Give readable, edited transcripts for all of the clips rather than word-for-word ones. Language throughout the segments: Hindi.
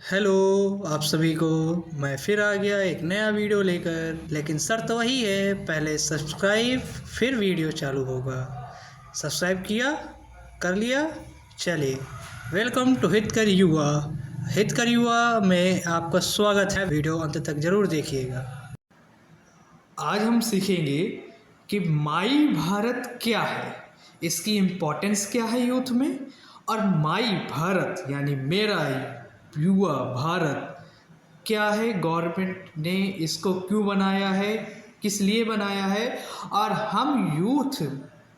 हेलो आप सभी को। मैं फिर आ गया एक नया वीडियो लेकर, लेकिन शर्त वही है, पहले सब्सक्राइब फिर वीडियो चालू होगा। सब्सक्राइब किया? कर लिया? चलिए, वेलकम टू हितकर युवा। हितकर युवा में आपका स्वागत है। वीडियो अंत तक जरूर देखिएगा। आज हम सीखेंगे कि माई भारत क्या है, इसकी इम्पोर्टेंस क्या है यूथ में, और माई भारत यानी मेरा युवा भारत क्या है, गवर्नमेंट ने इसको क्यों बनाया है, किस लिए बनाया है, और हम यूथ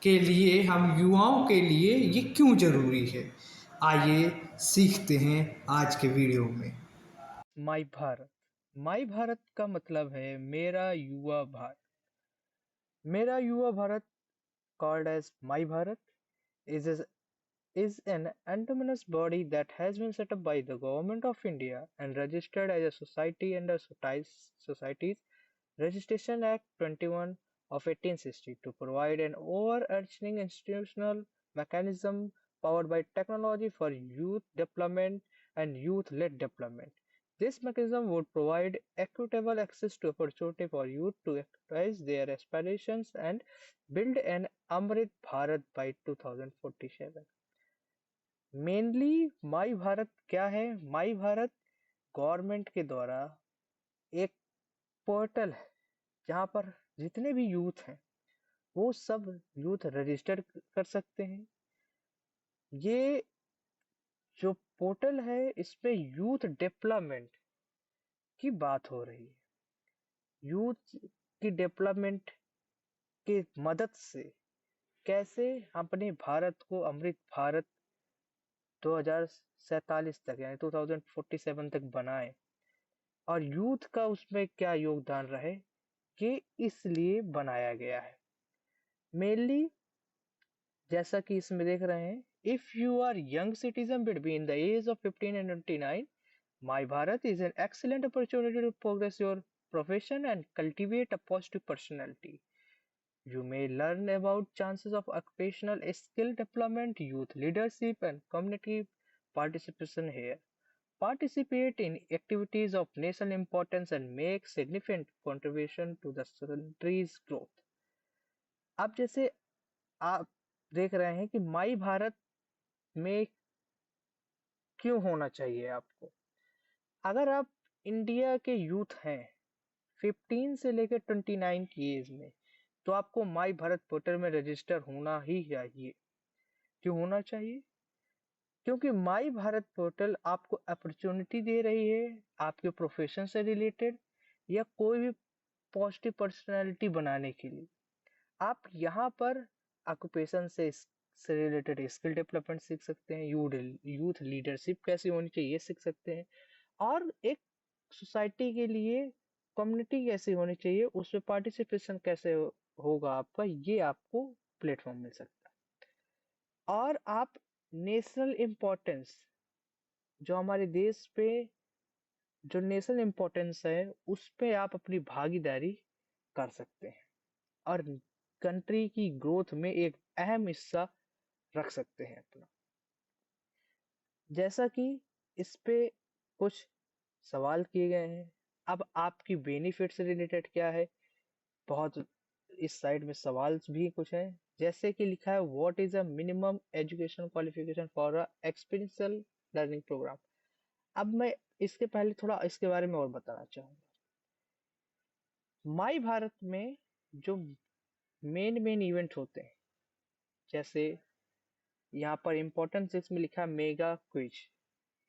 के लिए, हम युवाओं के लिए ये क्यों ज़रूरी है। आइए सीखते हैं आज के वीडियो में। माई भारत। माई भारत का मतलब है मेरा युवा भारत। मेरा युवा Bharat, called as My Bharat, is a, is an autonomous body that has been set up by the government of India and registered as a society under Societies Registration Act 21 of 1860 to provide an overarching institutional mechanism powered by technology for youth development and youth-led development. This mechanism would provide equitable access to opportunity for youth to actualize their aspirations and build an Amrit Bharat by 2047. Mainly माई भारत क्या है? माई भारत गवर्नमेंट के द्वारा एक पोर्टल है जहाँ पर जितने भी यूथ हैं वो सब यूथ रजिस्टर कर सकते हैं। ये जो पोर्टल है इसमें यूथ डेवलपमेंट की बात हो रही है। यूथ की डेवलपमेंट की मदद से कैसे अपने भारत को अमृत भारत 2047 तक यानी 2047 तक बनाए, और यूथ का उसमें क्या योगदान रहे, ये इसलिए बनाया गया है। मेनली जैसा कि इसमें देख रहे हैं, if you are young citizen between the age of 15 and 29, My Bharat is an excellent opportunity to progress your profession and cultivate a positive personality. You may learn about chances of occupational skill development, youth leadership, and community participation here. Participate in activities of national importance and make significant contribution to the country's growth. अब जैसे आप देख रहे हैं कि माई भारत में क्यों होना चाहिए आपको। अगर आप इंडिया के यूथ हैं 15 से लेकर 29 की एज में, तो आपको माई भारत पोर्टल में रजिस्टर होना ही चाहिए। क्यों होना चाहिए? क्योंकि माई भारत पोर्टल आपको अपॉर्चुनिटी दे रही है आपके प्रोफेशन से रिलेटेड या कोई भी पॉजिटिव पर्सनालिटी बनाने के लिए। आप यहाँ पर ऑक्यूपेशन से रिलेटेड स्किल डेवलपमेंट सीख सकते हैं, यूथ लीडरशिप कैसे होनी चाहिए ये सीख सकते हैं, और एक सोसाइटी के लिए कम्युनिटी कैसी होनी चाहिए उसमें पार्टिसिपेशन कैसे होगा आपका, ये आपको प्लेटफॉर्म मिल सकता है। और आप नेशनल इम्पोर्टेंस, जो हमारे देश पे जो नेशनल इम्पोर्टेंस है उस पे आप अपनी भागीदारी कर सकते हैं और कंट्री की ग्रोथ में एक अहम हिस्सा रख सकते हैं अपना। जैसा कि इस पे कुछ सवाल किए गए हैं। अब आपकी बेनिफिट से रिलेटेड क्या है, बहुत इस साइड में सवाल भी कुछ हैं। जैसे कि लिखा है, what is a minimum education qualification for a experiential learning program. अब मैं इसके पहले थोड़ा इसके बारे में और बताना चाहूंगा। माई भारत में जो मेन मेन इवेंट होते हैं, जैसे यहाँ पर इम्पोर्टेंस इसमें लिखा है mega quiz,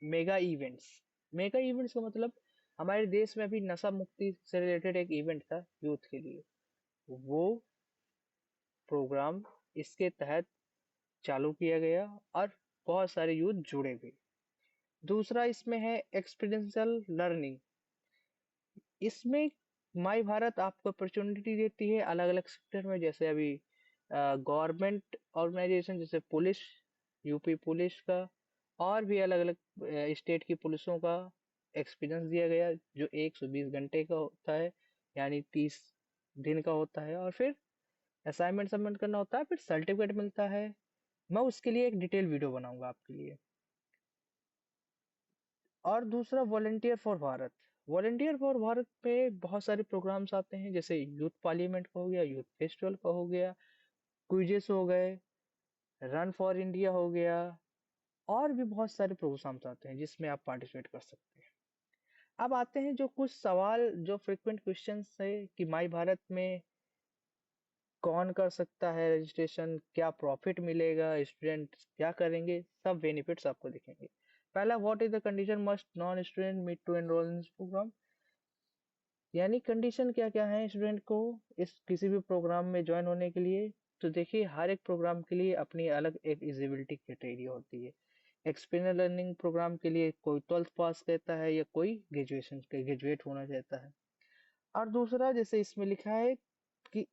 mega events. Mega events का मतलब हमारे देश में अभी नशा मुक्ति से रिलेटेड एक इवेंट था यूथ के लिए, वो प्रोग्राम इसके तहत चालू किया गया और बहुत सारे यूथ जुड़े हुए। दूसरा इसमें है एक्सपीरियंशियल लर्निंग। इसमें माई भारत आपको अपॉर्चुनिटी देती है अलग अलग सेक्टर में, जैसे अभी गवर्नमेंट ऑर्गेनाइजेशन जैसे पुलिस, यूपी पुलिस का, और भी अलग अलग स्टेट की पुलिसों का एक्सपीरियंस दिया गया जो 120 घंटे का होता है, यानी 30 दिन का होता है, और फिर असाइनमेंट सबमिट करना होता है, फिर सर्टिफिकेट मिलता है। मैं उसके लिए एक डिटेल वीडियो बनाऊंगा आपके लिए। और दूसरा volunteer for Bharat. Volunteer for Bharat पे बहुत सारे प्रोग्राम्स आते हैं, जैसे यूथ पार्लियामेंट का हो गया, यूथ फेस्टिवल का हो गया, क्विजेस हो गए, रन फॉर इंडिया हो गया, और भी बहुत सारे प्रोग्राम्स आते हैं जिसमें आप पार्टिसिपेट कर सकते हैं। अब आते हैं जो कुछ सवाल जो फ्रिक्वेंट क्वेश्चंस है कि माई भारत में कौन कर सकता है रजिस्ट्रेशन, क्या प्रॉफिट मिलेगा, स्टूडेंट क्या करेंगे, सब बेनिफिट्स आपको दिखेंगे। पहला, what is the condition must non student meet to enroll in this program, यानी कंडीशन क्या क्या है स्टूडेंट को इस किसी भी प्रोग्राम में ज्वाइन होने के लिए। तो देखिए, हर एक प्रोग्राम के लिए अपनी अलग एक एलिजिबिलिटी क्राइटेरिया होती है। एक्सटर्नल लर्निंग प्रोग्राम के लिए कोई 12th पास कहता है या कोई ग्रेजुएट होना चाहता है। और दूसरा, जैसे इसमें लिखा है कि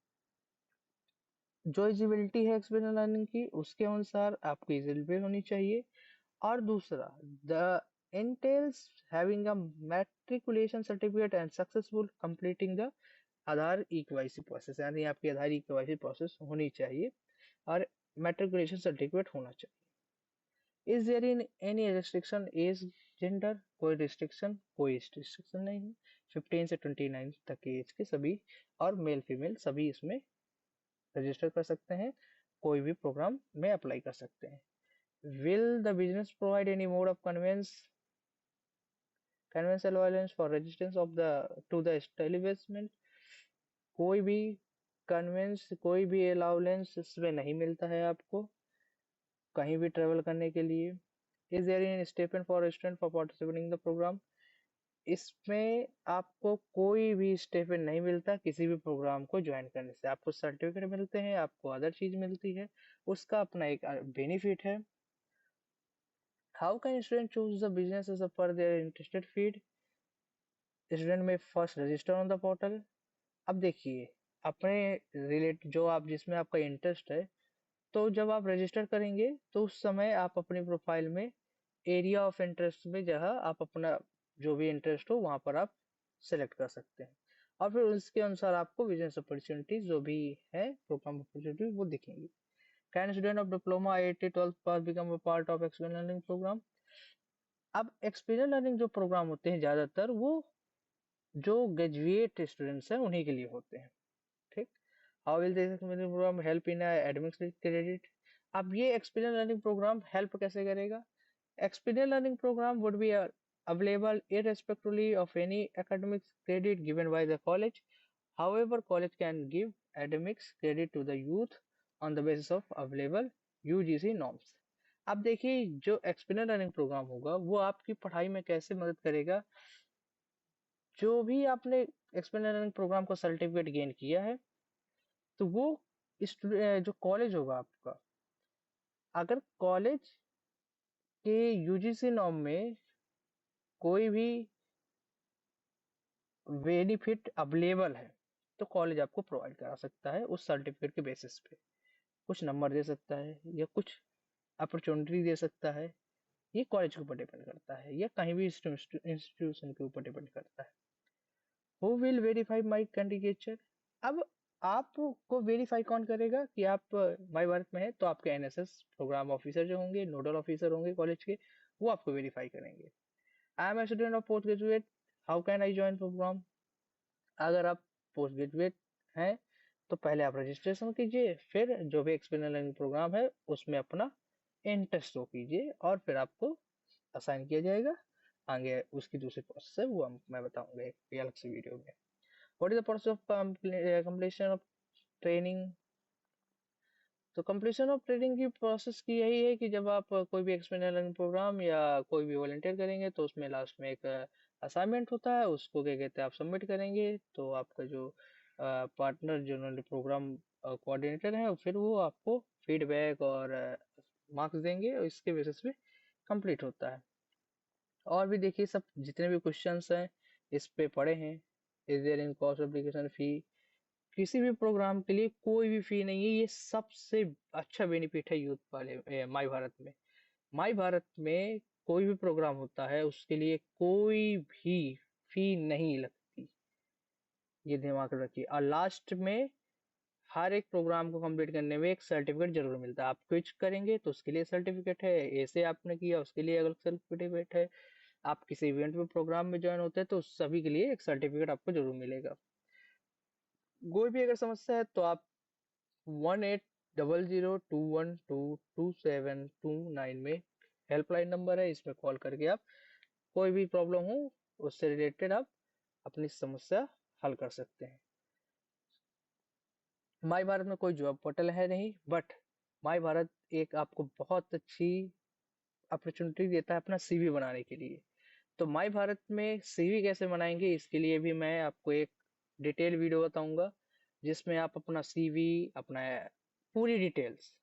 जो एलिजिबिलिटी है एक्सटर्नल लर्निंग की, उसके अनुसार आपको एलिजिबिलिटी होनी चाहिए। और दूसरा, the entails having a matriculation certificate and successful completing the Aadhaar e-KYC process, यानी आपकी आधार ई-केवाईसी प्रोसेस होनी चाहिए और मैट्रिकुलेशन सर्टिफिकेट होना चाहिए। Is there in any restriction age gender, कोई रिस्ट्रिक्शन नहीं है। 15 से 29 तक की एज के सभी और मेल फीमेल सभी इसमें रजिस्टर कर सकते हैं, कोई भी प्रोग्राम में अप्लाई कर सकते हैं। Will the business provide any mode of conventional violence for resistance of the to the establishment? कोई भी कोई भी अलाउंस इसमें नहीं मिलता है आपको कहीं भी ट्रेवल करने के लिए। Is there any stipend for student for participating the program, इसमें आपको कोई भी स्टेपन नहीं मिलता किसी भी प्रोग्राम को ज्वाइन करने से। आपको सर्टिफिकेट मिलते हैं, आपको अदर चीज मिलती है, उसका अपना एक बेनिफिट है। How can student choose the business as per their interested field, student में first register on the portal. अब देखिए, अपने रिलेट जो आप जिसमें आपका इंटरेस्ट है, तो जब आप रजिस्टर करेंगे तो उस समय आप अपनी प्रोफाइल में एरिया ऑफ इंटरेस्ट में जगह आप अपना जो भी इंटरेस्ट हो वहां पर आप सेलेक्ट कर सकते हैं, और फिर उसके अनुसार आपको बिजनेस अपॉर्चुनिटीज जो भी है प्रोग्राम अपॉर्चुनिटी वो दिखेंगी। Can student of diploma IIT 12th pass become a part of external learning program. अब एक्सपीरियंस लर्निंग जो प्रोग्राम होते हैं ज्यादातर वो जो ग्रेजुएट स्टूडेंट्स हैं उन्हीं के लिए होते हैं, ठीक। How will this programme help in एडमिक्स क्रेडिट। अब ये एक्सपीरियंस लर्निंग प्रोग्राम हेल्प कैसे करेगा। Experience learning programme would be available irrespectively of any academic credit given by the college. However, college can give academics credit to the youth on the basis of available UGC norms. अब देखिए, जो एक्सपीरियंस लर्निंग प्रोग्राम होगा वो आपकी पढ़ाई में कैसे मदद करेगा। जो भी आपने एक्सपीरियंस लर्निंग प्रोग्राम को सर्टिफिकेट गेन किया है, तो वो जो कॉलेज होगा आपका, अगर कॉलेज के यूजीसी नॉर्म में कोई भी बेनिफिट अवेलेबल है तो कॉलेज आपको प्रोवाइड करा सकता है उस सर्टिफिकेट के बेसिस पे। कुछ नंबर दे सकता है या कुछ अपॉर्चुनिटी दे सकता है, ये कॉलेज के ऊपर डिपेंड करता है या कहीं भी इंस्टीट्यूशन के ऊपर डिपेंड करता है। Who will verify my candidature. अब आपको वेरीफाई कौन करेगा कि आप माई भारत में है, तो आपके एनएसएस प्रोग्राम ऑफिसर जो होंगे, नोडल ऑफिसर होंगे कॉलेज के, वो आपको वेरीफाई करेंगे। I am a student of post graduate, how can I join program. अगर आप पोस्ट ग्रेजुएट हैं तो पहले आप रजिस्ट्रेशन कीजिए, फिर जो भी एक्सटर्नल लर्निंग प्रोग्राम है उसमें अपना इंटरेस्ट शो कीजिए और फिर आपको असाइन किया जाएगा। आगे उसकी दूसरी प्रोसेस है वो मैं बताऊंगा एक अलग से वीडियो में। What is the process of completion of training. तो कंप्लीशन ऑफ ट्रेनिंग की प्रोसेस की यही है कि जब आप कोई भी एक्सटर्नल लर्निंग प्रोग्राम या कोई भी वॉलंटियर करेंगे तो उसमें लास्ट में एक असाइनमेंट होता है, उसको क्या कहते हैं आप सबमिट करेंगे, तो आपका जो पार्टनर जो प्रोग्राम कोऑर्डिनेटर है फिर वो आपको फीडबैक और मार्क्स देंगे और इसके बेसिस पे कंप्लीट होता है। और भी देखिए, सब जितने भी क्वेश्चंस हैं इस पे पड़े हैं। Is there in cost application fee, किसी भी प्रोग्राम के लिए कोई भी फी नहीं है, ये सबसे अच्छा बेनिफिट है यूथ वाले माई भारत में। माई भारत में कोई भी प्रोग्राम होता है उसके लिए कोई भी फी नहीं लगती, ये दिमाग में रखिए। और लास्ट में हर एक प्रोग्राम को कंप्लीट करने में एक सर्टिफिकेट जरूर मिलता है। आप क्विज करेंगे तो उसके लिए सर्टिफिकेट है, ऐसे आपने किया उसके लिए अलग सर्टिफिकेट है, आप किसी इवेंट में प्रोग्राम में ज्वाइन होते हैं तो सभी के लिए एक सर्टिफिकेट आपको जरूर मिलेगा। कोई भी अगर समस्या है तो आप 180021222729 में हेल्पलाइन नंबर है, इसमें कॉल करके आप कोई भी प्रॉब्लम हो उससे रिलेटेड आप अपनी समस्या हल कर सकते हैं। माई भारत में कोई जॉब पोर्टल है नहीं, बट माई भारत एक आपको बहुत अच्छी अपॉर्चुनिटी देता है अपना सीवी बनाने के लिए। तो माई भारत में सीवी कैसे बनाएंगे इसके लिए भी मैं आपको एक डिटेल वीडियो बताऊंगा, जिसमें आप अपना सीवी, अपना पूरी डिटेल्स,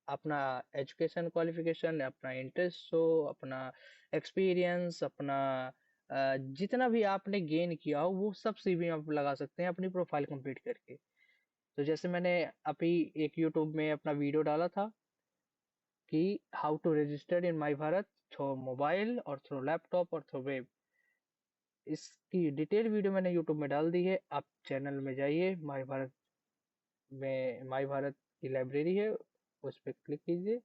अपना एजुकेशन क्वालिफिकेशन, अपना इंटरेस्ट हो, अपना एक्सपीरियंस, अपना जितना भी आपने गेन किया हो वो सब सीवी में आप लगा सकते हैं अपनी प्रोफाइल कंप्लीट करके। तो जैसे मैंने अभी एक यूट्यूब में अपना वीडियो डाला था कि how to register in my Bharat through mobile और थ्रू लैपटॉप और थ्रू वेब, इसकी डिटेल वीडियो मैंने यूट्यूब में डाल दी है। आप चैनल में जाइए, माई भारत में माई भारत की लाइब्रेरी है, उस पर क्लिक कीजिए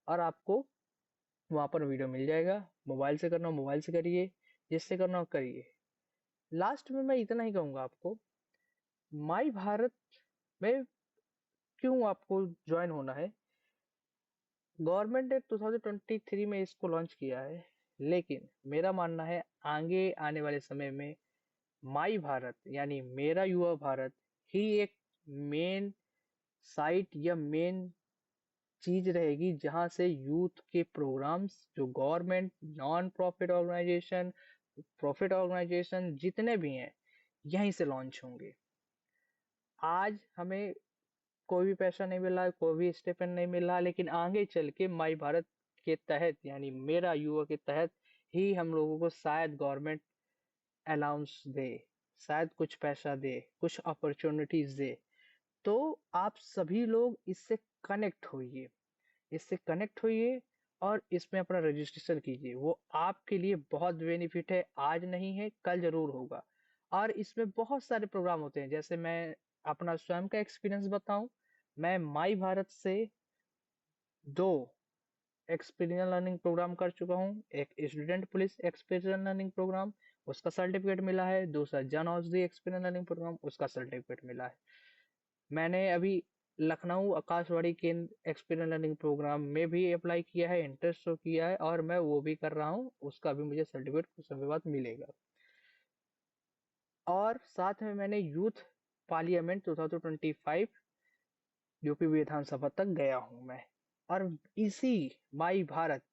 और आपको वहाँ पर वीडियो मिल जाएगा। मोबाइल से करना हो मोबाइल से करिए, जिससे करना हो करिए। लास्ट में मैं इतना ही कहूँगा आपको, माई भारत में क्यों आपको ज्वाइन होना है। गवर्नमेंट ने 2023 में इसको लॉन्च किया है, लेकिन मेरा मानना है आगे आने वाले समय में माई भारत यानी मेरा युवा भारत ही एक मेन साइट या मेन चीज रहेगी, जहां से यूथ के प्रोग्राम्स जो government, non profit organization, profit organization जितने भी हैं यहीं से लॉन्च होंगे। आज हमें कोई भी पैसा नहीं मिला, कोई भी स्टेपन नहीं मिला, लेकिन आगे चल के माई भारत के तहत यानी मेरा युवा के तहत ही हम लोगों को शायद गवर्नमेंट अलाउंस दे, शायद कुछ पैसा दे, कुछ अपॉर्चुनिटीज दे। तो आप सभी लोग इससे कनेक्ट होइए, इससे कनेक्ट होइए और इसमें अपना रजिस्ट्रेशन कीजिए। वो आपके लिए बहुत बेनिफिट है, आज नहीं है कल जरूर होगा। और इसमें बहुत सारे प्रोग्राम होते हैं, जैसे मैं अपना स्वयं का एक्सपीरियंस बताऊं, मैं माई भारत से 2 एक्सपीरियंस लर्निंग प्रोग्राम कर चुका हूँ। एक student police experience learning program, उसका सर्टिफिकेट मिला है। दूसरा Jan Aushadhi experience learning program, उसका सर्टिफिकेट मिला है। मैंने अभी लखनऊ आकाशवाणी केंद्र एक्सपीरियंस लर्निंग प्रोग्राम में भी अप्लाई किया है, इंटरेस्ट शो किया है और मैं वो भी कर रहा हूँ, उसका भी मुझे सर्टिफिकेट कुछ समय बाद मिलेगा। और साथ में मैंने यूथ पार्लियामेंट 2025 यूपी विधानसभा तक गया हूँ मैं, और इसी माई भारत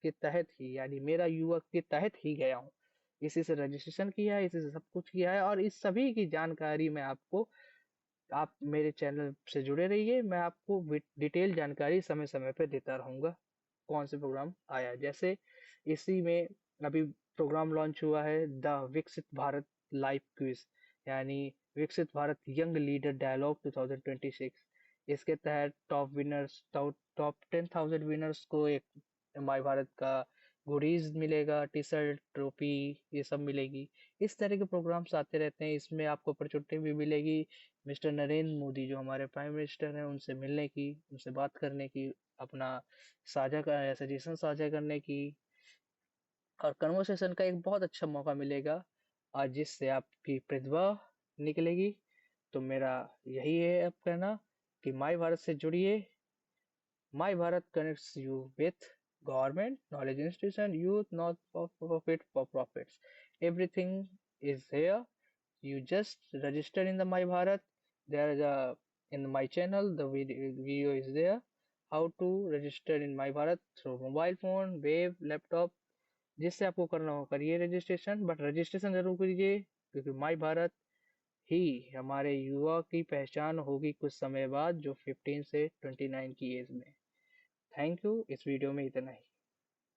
के तहत ही यानी मेरा युवक के तहत ही गया हूँ। इसी से रजिस्ट्रेशन किया है, इसी से सब कुछ किया है, और इस सभी की जानकारी मैं आपको, आप मेरे चैनल से जुड़े रहिए, मैं आपको डिटेल जानकारी समय समय पे देता रहूंगा कौन से प्रोग्राम आया है। जैसे इसी में अभी प्रोग्राम लॉन्च हुआ है द विकसित भारत लाइव क्विज, यानी विकसित भारत यंग लीडर डायलॉग 2026। इसके तहत टॉप 10,000 विनर्स को एक माई भारत का गुडीज मिलेगा, टी शर्ट, ट्रॉफी, ये सब मिलेगी। इस तरह के प्रोग्राम्स आते रहते हैं, इसमें आपको अपॉर्चुनिटी भी मिलेगी मिस्टर नरेंद्र मोदी जो हमारे प्राइम मिनिस्टर हैं उनसे मिलने की, उनसे बात करने की, अपना सजेशन साझा करने की, और कन्वर्सेशन का एक बहुत अच्छा मौका मिलेगा, और जिससे आपकी प्रतिभा निकलेगी। तो मेरा यही है अब कहना कि माई भारत से जुड़िए। My Bharat connects you with government, knowledge institution, youth, not for profit, for profits. Everything is here. You just register in the My Bharat. There is a in my channel the video is there. How to register in My Bharat through mobile phone, web, laptop. जिससे आपको करना हो करिए रजिस्ट्रेशन, बट रजिस्ट्रेशन जरूर कीजिए क्योंकि माई भारत ही हमारे युवा की पहचान होगी कुछ समय बाद, जो 15 से 29 की एज में। थैंक यू, इस वीडियो में इतना ही।